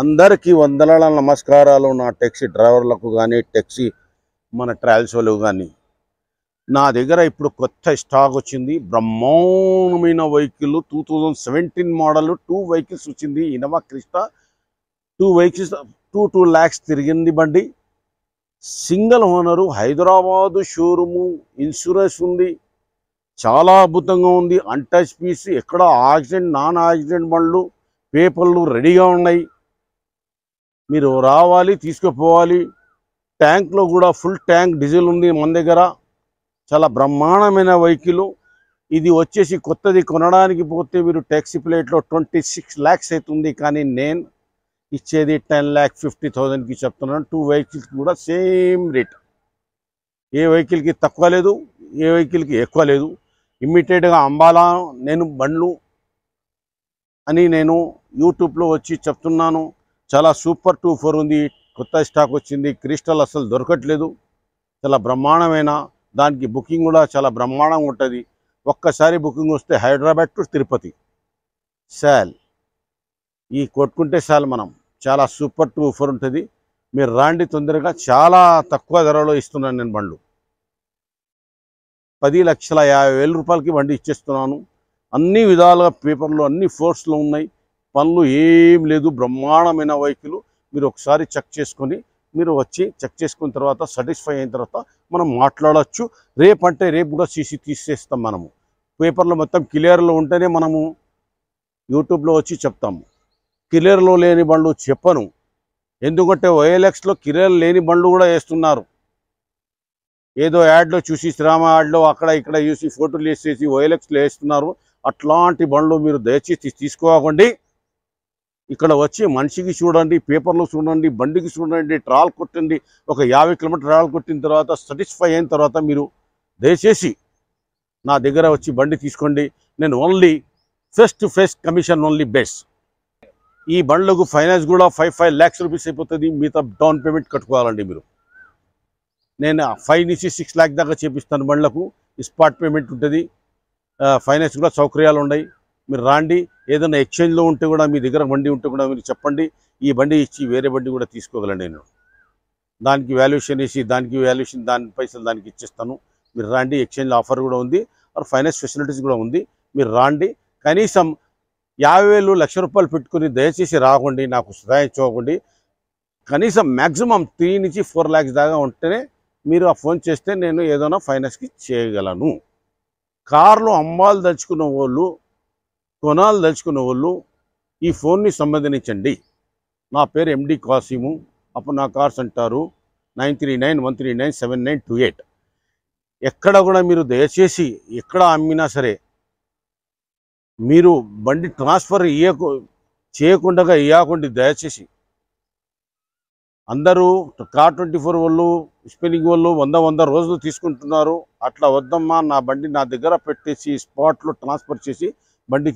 అందరికీ వందనాల నమస్కారాలు. నా టాక్సీ డ్రైవర్లకు కానీ టాక్సీ మన ట్రావెల్స్ వాళ్ళకు కానీ నా దగ్గర ఇప్పుడు కొత్త స్టాక్ వచ్చింది. బ్రహ్మాండమైన వెహికల్ 2017 మోడల్ 2 వెహికల్స్ వచ్చింది. ఇన్నోవా క్రిస్టా 2 వెహికల్స్ 2 lakhs తిరిగింది బండి. Single owner, Hyderabad showroom, insurance ఉంది. చాలా అద్భుతంగా ఉంది. అన్టచ్ పీస్, ఎక్కడ యాక్సిడెంట్ నాన్ యాక్సిడెంట్ బండ్లు, పేపర్లు రెడీగా ఉన్నాయి. మీరు రావాలి, తీసుకుపోవాలి. ట్యాంక్లో కూడా ఫుల్ ట్యాంక్ డీజిల్ ఉంది మన దగ్గర. చాలా బ్రహ్మాండమైన వెహికల్ ఇది. వచ్చేసి కొత్తది కొనడానికి పోతే మీరు ట్యాక్సీ ప్లేట్లో 26 lakhs అవుతుంది. కానీ నేను ఇచ్చేది 10,50,000కి చెప్తున్నాను. 2 వెహికల్స్ కూడా సేమ్ రేట్. ఏ వెహికల్కి తక్కువ లేదు, ఏ వెహికల్కి ఎక్కువ లేదు. ఇమ్మీడియట్గా అంబాలా నేను బండ్లు అని నేను యూట్యూబ్లో వచ్చి చెప్తున్నాను. చాలా సూపర్ 24 ఉంది. కొత్త స్టాక్ వచ్చింది. క్రిస్టల్ అసలు దొరకట్లేదు. చాలా బ్రహ్మాండమైన దానికి బుకింగ్ కూడా చాలా బ్రహ్మాండంగా ఉంటుంది. ఒక్కసారి బుకింగ్ వస్తే హైదరాబాద్ టు తిరుపతి సాల్ ఈ కొట్టుకుంటే సాల్ మనం. చాలా సూపర్ 24 ఉంటుంది. మీరు రాండి తొందరగా. చాలా తక్కువ ధరలో ఇస్తున్నాను నేను బండ్లు. 10,50,000 రూపాయలకి బండి ఇచ్చేస్తున్నాను. అన్ని విధాలుగా పేపర్లు అన్ని ఫోర్స్లో ఉన్నాయి. పనులు ఏం లేదు. బ్రహ్మాండమైన వెహికల్. మీరు ఒకసారి చెక్ చేసుకొని మీరు వచ్చి చెక్ చేసుకున్న తర్వాత సాటిస్ఫై అయిన తర్వాత మనం మాట్లాడచ్చు. రేపు అంటే రేపు కూడా సీసీ తీసేస్తాం మనము. పేపర్లో మొత్తం క్లియర్లో ఉంటేనే మనము యూట్యూబ్లో వచ్చి చెప్తాము. క్లియర్లో లేని బండ్లు చెప్పను. ఎందుకంటే OLXలో క్లియర్ లేని బండ్లు కూడా వేస్తున్నారు. ఏదో యాడ్లో చూసి శ్రామ యాడ్లో అక్కడ ఇక్కడ చూసి ఫోటోలు వేసేసి OLXలో వేస్తున్నారు. అట్లాంటి బండ్లు మీరు దయచేసి తీసుకోకండి. ఇక్కడ వచ్చి మనిషికి చూడండి, పేపర్లు చూడండి, బండికి చూడండి, ట్రాల్ కొట్టండి. ఒక 50 కిలోమీటర్ ట్రాల్ కొట్టిన తర్వాత సాటిస్ఫై అయిన తర్వాత మీరు దయచేసి నా దగ్గర వచ్చి బండి తీసుకోండి. నేను only face to face commission only base. ఈ బండ్లకు ఫైనాన్స్ కూడా 5 lakhs రూపీస్ అయిపోతుంది. మిగతా డౌన్ పేమెంట్ కట్టుకోవాలండి మీరు. నేను 5 నుంచి 6 lakh దాకా చేపిస్తాను బండ్లకు. స్పాట్ పేమెంట్ ఉంటుంది. ఫైనాన్స్ కూడా సౌకర్యాలు ఉన్నాయి. మీరు రాండి. ఏదైనా ఎక్స్చేంజ్లో ఉంటే కూడా మీ దగ్గర బండి ఉంటే కూడా మీరు చెప్పండి. ఈ బండి ఇచ్చి వేరే బండి కూడా తీసుకోగలను నేను. దానికి వాల్యుయేషన్ వేసి దానికి వాల్యుయేషన్ దాని పైసలు దానికి ఇచ్చేస్తాను. మీరు రాండి. ఎక్స్చేంజ్ ఆఫర్ కూడా ఉంది. ఫైనాన్స్ ఫెసిలిటీస్ కూడా ఉంది. మీరు రాండి. కనీసం 50,000 1,00,000 రూపాయలు పెట్టుకుని దయచేసి రాకండి. నాకు సహాయం చూడండి. కనీసం మ్యాక్సిమం 3 నుంచి 4 lakhs దాకా ఉంటేనే మీరు ఆ ఫోన్ చేస్తే నేను ఏదైనా ఫైనాన్స్కి చేయగలను. కార్లు అమ్మాలు దలుచుకున్న వాళ్ళు, కొనాలు దలుచుకున్న వాళ్ళు ఈ ఫోన్ని సంబంధించండి. నా పేరు MD కాసిము. అప్పుడు నా కార్స్ అంటారు 9391397928. ఎక్కడ కూడా మీరు దయచేసి ఎక్కడ అమ్మినా సరే మీరు బండి ట్రాన్స్ఫర్ చేయకుండా ఇవ్వకండి దయచేసి. అందరూ Car24 వాళ్ళు, స్పెల్లింగ్ వాళ్ళు 100 రోజులు తీసుకుంటున్నారు. అట్లా వద్దమ్మా. నా బండి నా దగ్గర పెట్టేసి స్పాట్లో ట్రాన్స్ఫర్ చేసి బండి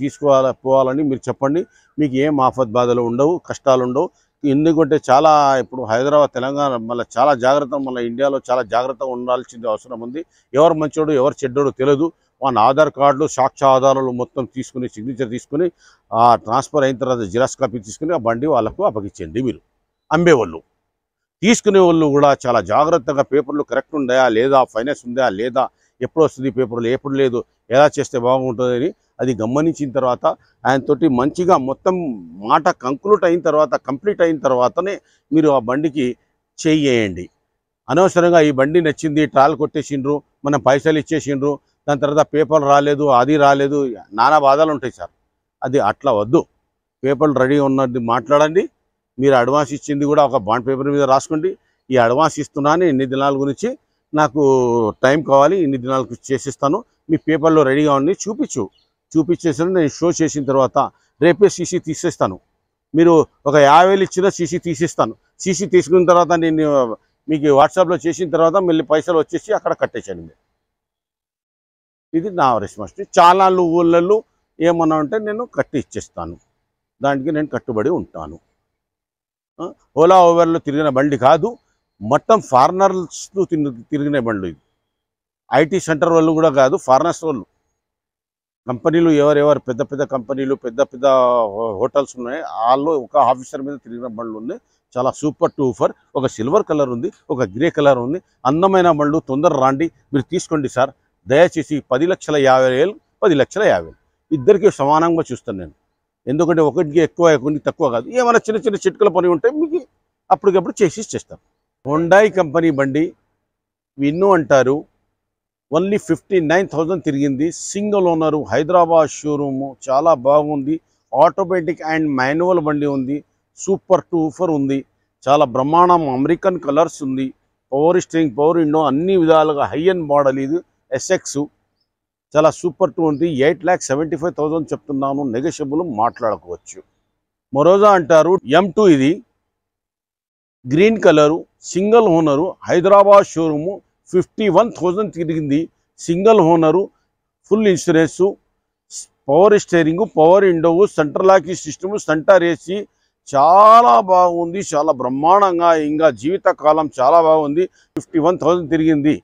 పోవాలని మీరు చెప్పండి. మీకు ఏం ఆఫత్ బాధలు ఉండవు, కష్టాలు ఉండవు. ఎందుకంటే చాలా ఇప్పుడు హైదరాబాద్ తెలంగాణ మళ్ళీ చాలా జాగ్రత్త, మళ్ళీ ఇండియాలో చాలా జాగ్రత్తగా ఉండాల్సింది అవసరం ఉంది. ఎవరు మంచోడు ఎవరు చెడ్డోడు తెలియదు. వాళ్ళ ఆధార్ కార్డులు, సాక్ష్య ఆధారాలు మొత్తం తీసుకుని సిగ్నేచర్ తీసుకుని ఆ ట్రాన్స్ఫర్ అయిన తర్వాత జిరాక్స్ కాపీ తీసుకుని ఆ బండి వాళ్ళకు అప్పగించండి. మీరు అమ్మేవాళ్ళు, తీసుకునే వాళ్ళు కూడా చాలా జాగ్రత్తగా పేపర్లు కరెక్ట్ ఉందా లేదా, ఫైనాన్స్ ఉందా లేదా, ఎప్పుడు వస్తుంది పేపర్లు ఎప్పుడు లేదు, ఎలా చేస్తే బాగుంటుందని అది గమనించిన తర్వాత ఆయనతోటి మంచిగా మొత్తం మాట కంప్లీట్ అయిన తర్వాతనే మీరు ఆ బండికి చేయండి. అనవసరంగా ఈ బండి నచ్చింది ట్రాల్ కొట్టేసిండ్రు, మనం పైసలు ఇచ్చేసిండ్రు, దాని తర్వాత పేపర్ రాలేదు, అది రాలేదు, నానా బాధలు ఉంటాయి సార్. అది అట్లా వద్దు. పేపర్లు రెడీ ఉన్నది మాట్లాడండి. మీరు అడ్వాన్స్ ఇచ్చింది కూడా ఒక బాండ్ పేపర్ మీద రాసుకోండి. ఈ అడ్వాన్స్ ఇస్తున్నాను, ఇన్ని దినాల గురించి నాకు టైం కావాలి, ఇన్ని దినాలకు చేసిస్తాను, మీ పేపర్లో రెడీగా ఉండి చూపించేసాను. నేను షో చేసిన తర్వాత రేపే సీసీ తీసేస్తాను. మీరు ఒక 50,000 ఇచ్చినా సీసీ తీసేస్తాను. సీసీ తీసుకున్న తర్వాత నేను మీకు వాట్సాప్లో చేసిన తర్వాత మళ్ళీ పైసలు వచ్చేసి అక్కడ కట్టేసాను. మీరు ఇది నా రెస్పాన్సిబిలిటీ. చాలా ఊళ్ళల్లో ఏమన్నా ఉంటే నేను కట్టి ఇచ్చేస్తాను. దానికి నేను కట్టుబడి ఉంటాను. ఓలా ఓవర్లో తిరిగిన బండి కాదు, మొత్తం ఫారినర్స్తో తిరిగిన బండ్లు. ఇది IT సెంటర్ వాళ్ళు కూడా కాదు, ఫారినర్స్ వాళ్ళు. కంపెనీలు ఎవరెవరు పెద్ద పెద్ద కంపెనీలు పెద్ద పెద్ద హోటల్స్ ఉన్నాయి, వాళ్ళు ఒక ఆఫీసర్ మీద తిరిగిన బండ్లు ఉన్నాయి. చాలా సూపర్ టూఫర్. ఒక సిల్వర్ కలర్ ఉంది, ఒక గ్రే కలర్ ఉంది. అందమైన బండ్లు. తొందర రాండి, మీరు తీసుకోండి సార్. దయచేసి 10,50,000 10,50,000 ఇద్దరికి సమానంగా చూస్తాను నేను. ఎందుకంటే ఒకటికి ఎక్కువ ఒకటికి తక్కువ కాదు. ఏమైనా చిన్న చిన్న చిట్కల పని ఉంటే మీకు అప్పటికప్పుడు చేసి చేస్తాం. హుండాయ్ కంపెనీ బండి విన్ను అంటారు. ఓన్లీ 59,000 తిరిగింది. Single owner, Hyderabad showroom. చాలా బాగుంది. ఆటోమేటిక్ అండ్ మాన్యువల్ బండి ఉంది. సూపర్ టూఫర్ ఉంది. చాలా బ్రహ్మాండం. అమెరికన్ కలర్స్ ఉంది. పవర్ స్టీరింగ్, పవర్ విండో, అన్ని విధాలుగా హై అండ్ మోడల్. ఇది ఎస్ఎక్స్. చాలా సూపర్ టూ ఉంది. 8,75,000 చెప్తున్నాను. నెగోషియబుల్ మాట్లాడుకోవచ్చు. మొరోజా అంటారు. M2 ఇది green colour, single owner, Hyderabad showroom. 51,000 తిరిగింది. Single owner, full insurance, power steering, power window, central locking system, centre AC. చాలా బాగుంది. చాలా బ్రహ్మాండంగా. ఇంకా జీవితకాలం చాలా బాగుంది. 51,000 తిరిగింది.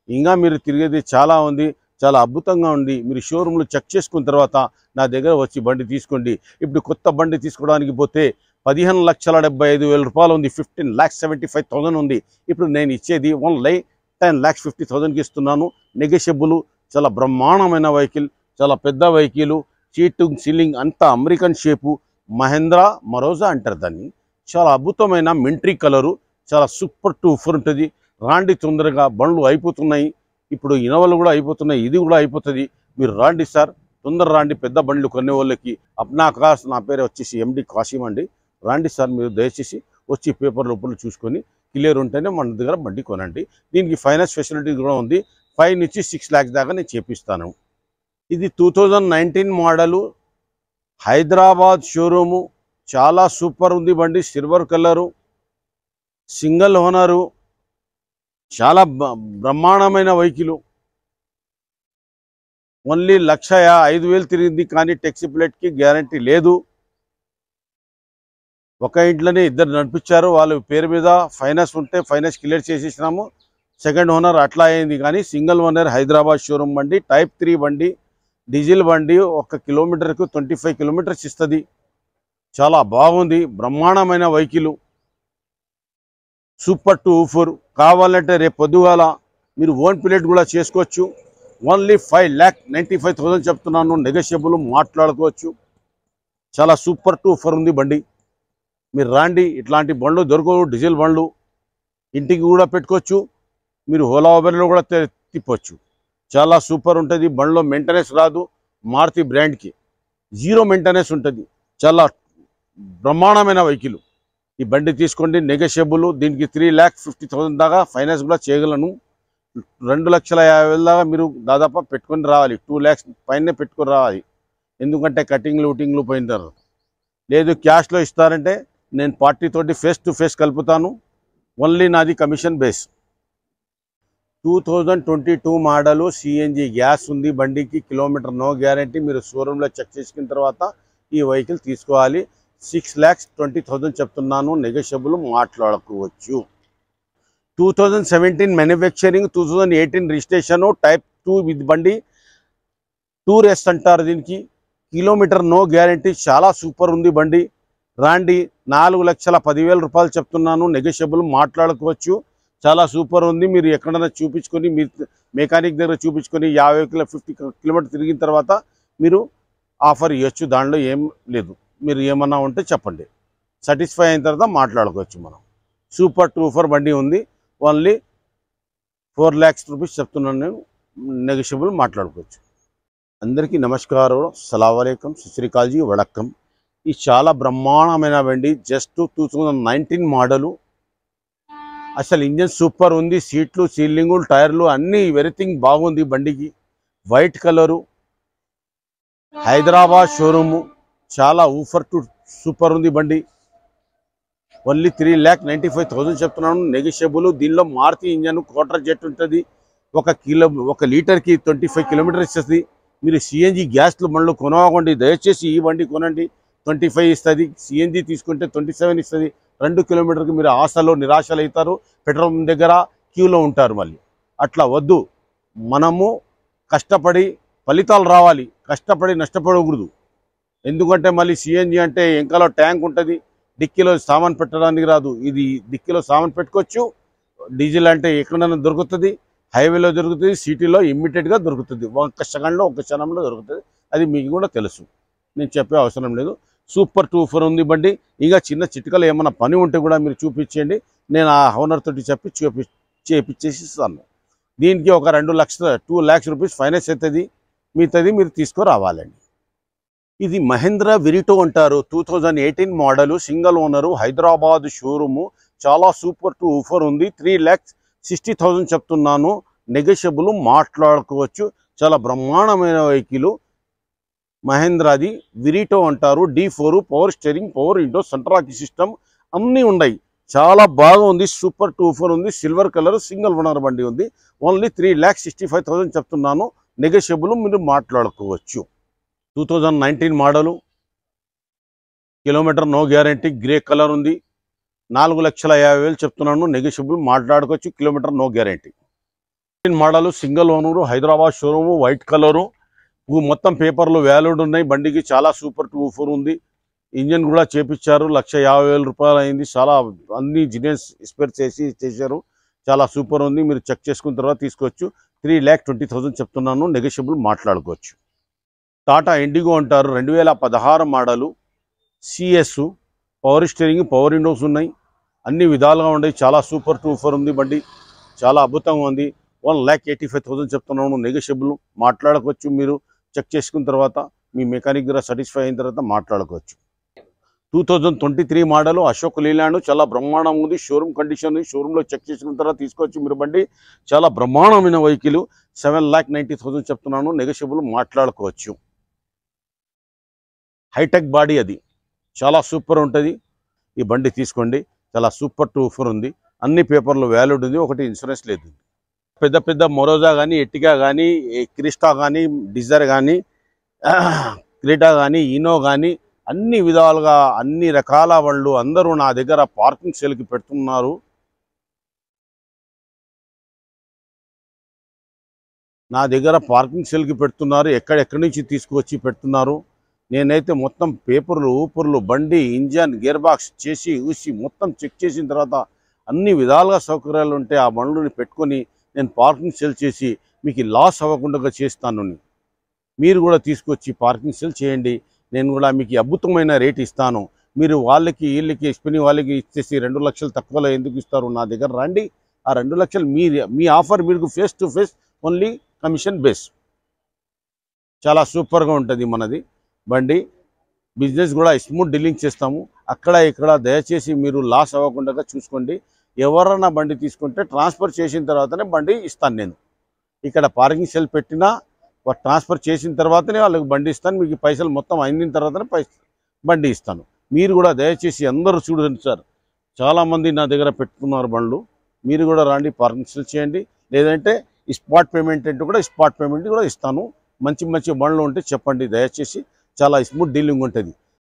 ఇంకా మీరు తిరిగేది చాలా ఉంది. చాలా అద్భుతంగా ఉంది. మీరు షోరూంలో చెక్ చేసుకున్న తర్వాత నా దగ్గర వచ్చి బండి తీసుకోండి. ఇప్పుడు కొత్త బండి తీసుకోవడానికి పోతే 15,75,000 రూపాయలు ఉంది. 15,75,000 ఉంది. ఇప్పుడు నేను ఇచ్చేది 1,10,50,000కి ఇస్తున్నాను. నెగోషియబుల్. చాలా బ్రహ్మాండమైన వెహికల్, చాలా పెద్ద వెహికల్. సీటింగ్ సీలింగ్ అంతా అమెరికన్ షేపు. మహేంద్ర మొరోజా అంటారు దాన్ని. చాలా అద్భుతమైన మింట్రీ కలరు. చాలా సూపర్ టూఫర్ ఉంటుంది. రాండి తొందరగా. బండ్లు అయిపోతున్నాయి. ఇప్పుడు ఇనోవాలు కూడా అయిపోతున్నాయి. ఇది కూడా అయిపోతుంది. మీరు రాండి సార్, తొందర రాండి. పెద్ద బండ్లు కొనే వాళ్ళకి అప్నా కాస్. నా పేరు వచ్చేసి MD కాసిం అండి. రాండి సార్, మీరు దయచేసి వచ్చి పేపర్ లోపల చూసుకొని క్లియర్ ఉంటేనే మన దగ్గర బండి కొనండి. దీనికి ఫైనాన్స్ ఫెసిలిటీ కూడా ఉంది. 5 నుంచి 6 lakhs దాకా నేను చేపిస్తాను. ఇది 2019 మోడలు, హైదరాబాద్ షోరూము. చాలా సూపర్ ఉంది బండి. Silver colour, single owner. చాలా బ్రహ్మాండమైన వెహికల్. ఓన్లీ 1,05,000 తిరిగింది. కానీ టెక్సీ ప్లేట్కి గ్యారంటీ లేదు. ఒక ఇంట్లోనే ఇద్దరు నడిపించారు. వాళ్ళ పేరు మీద ఫైనాన్స్ ఉంటే ఫైనాన్స్ క్లియర్ చేసేసినాము. సెకండ్ ఓనర్ అట్లా అయింది. కానీ సింగిల్ ఓనర్ హైదరాబాద్ షోరూమ్ బండి. టైప్ 3 బండి, డీజిల్ బండి. 1 కిలోమీటర్కు 25 కిలోమీటర్స్ ఇస్తుంది. చాలా బాగుంది. బ్రహ్మాండమైన వెహికల్. సూపర్ టూఫర్. కావాలంటే రేపు పొద్దుగాల మీరు ఓన్ ప్లేట్ కూడా చేసుకోవచ్చు. ఓన్లీ 5,95,000 చెప్తున్నాను. నెగోషియబుల్ మాట్లాడుకోవచ్చు. చాలా సూపర్ టూఫర్ ఉంది బండి. మీరు రాండి. ఇట్లాంటి బండ్లు దొరకవు. డీజిల్ బండ్లు ఇంటికి కూడా పెట్టుకోవచ్చు. మీరు ఓలా ఉబర్లో కూడా తిప్పొచ్చు. చాలా సూపర్ ఉంటుంది. బండ్లో మెయింటెనెన్స్ రాదు. మారుతి బ్రాండ్కి 0 మెయింటెనెన్స్ ఉంటుంది. చాలా బ్రహ్మాండమైన వెహికల్. ఈ బండి తీసుకోండి. నెగోషియబుల్. దీనికి 3,50,000 దాకా ఫైనాన్స్ కూడా చేయగలను. 2,50,000 దాకా మీరు దాదాపు పెట్టుకొని రావాలి. 2 lakhs పైన పెట్టుకొని రావాలి. ఎందుకంటే కటింగ్లు ఊటింగ్లు పోయినారు. లేదు క్యాష్లో ఇస్తారంటే నేను పార్టీతోటి ఫేస్ టు ఫేస్ కలుపుతాను. ఓన్లీ నాది commission base. 2022 model, CNG gas ఉంది బండికి. Kilometre no guarantee. మీరు షోరూంలో చెక్ చేసుకున్న తర్వాత ఈ వెహికల్ తీసుకోవాలి. 6,20,000 చెప్తున్నాను. నెగోషియబుల్ మాట్లాడుకోవచ్చు. 2017 మ్యానుఫ్యాక్చరింగ్, 2018 రిజిస్ట్రేషన్. టైప్ 2 విత్ బండి. టూర్ ఎస్ అంటారు దీనికి. Kilometre no guarantee. చాలా సూపర్ ఉంది బండి. రాండి. 4,10,000 రూపాయలు చెప్తున్నాను. నెగోషియబుల్ మాట్లాడుకోవచ్చు. చాలా సూపర్ ఉంది. మీరు ఎక్కడైనా చూపించుకొని, మీరు మెకానిక్ దగ్గర చూపించుకొని 50 కిలోమీటర్ తిరిగిన తర్వాత మీరు ఆఫర్ ఇవ్వచ్చు. దాంట్లో ఏం లేదు. మీరు ఏమన్నా ఉంటే చెప్పండి. సాటిస్ఫై అయిన తర్వాత మాట్లాడుకోవచ్చు మనం. సూపర్ టూఫర్ బండి ఉంది. ఓన్లీ 4 lakhs రూపీస్ చెప్తున్నాను నేను. నెగోషియబుల్ మాట్లాడుకోవచ్చు. అందరికీ నమస్కారం. సలాంవాలేకం, సత్శ్రీకాల్జీ, వడక్కం. ఇది చాలా బ్రహ్మాండమైన బండి. Just 2019 model. అసలు ఇంజన్ సూపర్ ఉంది. సీట్లు, సీలింగు, టైర్లు అన్నీ ఎవ్రీథింగ్ బాగుంది బండికి. White colour, Hyderabad showroom. చాలా ఊఫర్ టు సూపర్ ఉంది బండి. ఓన్లీ 3,95,000 చెప్తున్నాను. నెగోషియబుల్. దీనిలో మారుతి ఇంజన్, క్వార్టర్ జెట్ ఉంటుంది. 1 లీటర్కి 25 కిలోమీటర్ ఇస్తుంది. మీరు CNG గ్యాస్లు బండ్లు కొనకండి. దయచేసి ఈ బండి కొనండి. 25 ఇస్తుంది. CNG తీసుకుంటే 27 ఇస్తుంది. 2 కిలోమీటర్కి మీరు ఆశలో నిరాశలు అవుతారు. పెట్రోల్ దగ్గర క్యూలో ఉంటారు. మళ్ళీ అట్లా వద్దు. మనము కష్టపడి ఫలితాలు రావాలి, కష్టపడి నష్టపడకూడదు. ఎందుకంటే మళ్ళీ సిఎన్జి అంటే వెనకాల ట్యాంక్ ఉంటుంది, డిక్కీలో సామాన్ పెట్టడానికి రాదు. ఇది డిక్కీలో సామాన్ పెట్టుకోవచ్చు. డీజిల్ అంటే ఎక్కడైనా దొరుకుతుంది, హైవేలో దొరుకుతుంది, సిటీలో ఇమ్మీడియట్గా దొరుకుతుంది, ఒక్క సెకండ్లో ఒక్క క్షణంలో దొరుకుతుంది. అది మీకు కూడా తెలుసు, నేను చెప్పే అవసరం లేదు. సూపర్ టూఫర్ ఉంది బండి. ఇంకా చిన్న చిటికలు ఏమైనా పని ఉంటే కూడా మీరు చూపించండి, నేను ఆ ఓనర్ తోటి చెప్పి చేపించేసి ఇస్తాను. దీనికి ఒక 2 lakhs రూపీస్ ఫైనాన్స్ అవుతుంది, మిగతాది మీరు తీసుకురావాలండి. ఇది మహేంద్ర విరిటో అంటారు, 2018 model, single owner, Hyderabad showroom. చాలా సూపర్ టూఫర్ ఉంది. 3,60,000 చెప్తున్నాను, నెగోషియబుల్ మాట్లాడుకోవచ్చు. చాలా బ్రహ్మాండమైన వెహికల్ మహేంద్రాది. విరిటో అంటారు. D4 power steering, power window, central lock system అన్నీ ఉన్నాయి. చాలా బాగుంది. సూపర్ టూఫర్ ఉంది, సిల్వర్ కలర్, సింగిల్ ఓనర్ బండి ఉంది. ఓన్లీ 3,65,000 చెప్తున్నాను, నెగోషియబుల్ మీరు మాట్లాడుకోవచ్చు. 2019 model, kilometre no guarantee, grey colour ఉంది. 4,50,000 చెప్తున్నాను, నెగోషియబుల్ మాట్లాడుకోవచ్చు, kilometre no guarantee. Model, single owner, Hyderabad showroom, white colour, మొత్తం పేపర్లు వ్యాలిడ్ ఉన్నాయి. బండికి చాలా సూపర్ టూఫర్ ఉంది. ఇంజన్ కూడా చేపించారు, 1,50,000 రూపాయలు అయింది. చాలా అన్ని జినెస్ స్పేర్ చేశారు. చాలా సూపర్ ఉంది, మీరు చెక్ చేసుకున్న తర్వాత తీసుకోవచ్చు. 3,20,000 చెప్తున్నాను, నెగోషియబుల్ మాట్లాడుకోవచ్చు. టాటా ఇండిగో అంటారు, 2016 model, CS, power steering, power Windows ఉన్నాయి, అన్ని విధాలుగా ఉన్నాయి. చాలా సూపర్ టూఫర్ ఉంది బండి, చాలా అద్భుతంగా ఉంది. 1,85,000 చెప్తున్నాను, నెగోషియబుల్ మాట్లాడుకోవచ్చు. మీరు చెక్ చేసుకున్న తర్వాత మీ మెకానిక్ దగ్గర సాటిస్ఫై అయిన తర్వాత మాట్లాడుకోవచ్చు. 2023 మోడలు, అశోక్ లీలాండ్, చాలా బ్రహ్మాండంగా ఉంది. షోరూమ్ కండిషన్, షోరూంలో చెక్ చేసుకున్న తర్వాత తీసుకోవచ్చు మీరు బండి. చాలా బ్రహ్మాండమైన వెహికల్. 7,90,000 చెప్తున్నాను, నెగోషియబుల్ మాట్లాడుకోవచ్చు. హైటెక్ బాడీ, అది చాలా సూపర్ ఉంటుంది. ఈ బండి తీసుకోండి, చాలా సూపర్ టూఫర్ ఉంది. అన్ని పేపర్లు వ్యాలిడ్ ఉంది, ఒకటి ఇన్సూరెన్స్ లేదు. పెద్ద పెద్ద మొరోజా కానీ, ఎట్టిగా కానీ, క్రిస్టా కానీ, డిజైర్ కానీ, క్రీటా కానీ, ఇనో కానీ, అన్ని విధాలుగా అన్ని రకాల వాళ్ళు అందరూ నా దగ్గర పార్కింగ్ సేల్కి పెడుతున్నారు. ఎక్కడెక్కడి నుంచి తీసుకువచ్చి పెడుతున్నారు. నేనైతే మొత్తం పేపర్లు, ఊపర్లు, బండి, ఇంజన్, గేర్ బాక్స్ చేసి ఊసి మొత్తం చెక్ చేసిన తర్వాత అన్ని విధాలుగా సౌకర్యాలు ఉంటే ఆ బండ్లని పెట్టుకొని నేను పార్కింగ్ సేల్ చేసి మీకు లాస్ అవ్వకుండా చేస్తాను. మీరు కూడా తీసుకొచ్చి పార్కింగ్ సేల్ చేయండి, నేను కూడా మీకు అద్భుతమైన రేట్ ఇస్తాను. మీరు వాళ్ళకి వీళ్ళకి ఎస్పెని వాళ్ళకి ఇచ్చేసి 2 లక్షలు తక్కువలో ఎందుకు ఇస్తారు? నా దగ్గర రండి, ఆ 2 లక్షలు మీ ఆఫర్ మీకు face to face, only commission base. చాలా సూపర్గా ఉంటుంది మనది బండి. బిజినెస్ కూడా స్మూత్ డీలింగ్ చేస్తాము. అక్కడ ఇక్కడ దయచేసి మీరు లాస్ అవ్వకుండా చూసుకోండి. ఎవరన్నా బండి తీసుకుంటే ట్రాన్స్ఫర్ చేసిన తర్వాతనే బండి ఇస్తాను. నేను ఇక్కడ పార్కింగ్ సెల్ పెట్టినా ట్రాన్స్ఫర్ చేసిన తర్వాతనే వాళ్ళకి బండి ఇస్తాను. మీకు పైసలు మొత్తం అయిన తర్వాతనే బండి ఇస్తాను. మీరు కూడా దయచేసి అందరూ చూడండి సార్, చాలామంది నా దగ్గర పెట్టుకున్నారు బండ్లు. మీరు కూడా రండి, పార్కింగ్ సెల్ చేయండి. లేదంటే స్పాట్ పేమెంట్ అంటే కూడా స్పాట్ పేమెంట్ కూడా ఇస్తాను. మంచి మంచి బండ్లు ఉంటే చెప్పండి దయచేసి. చాలా స్మూత్ డీలింగ్ ఉంటుంది.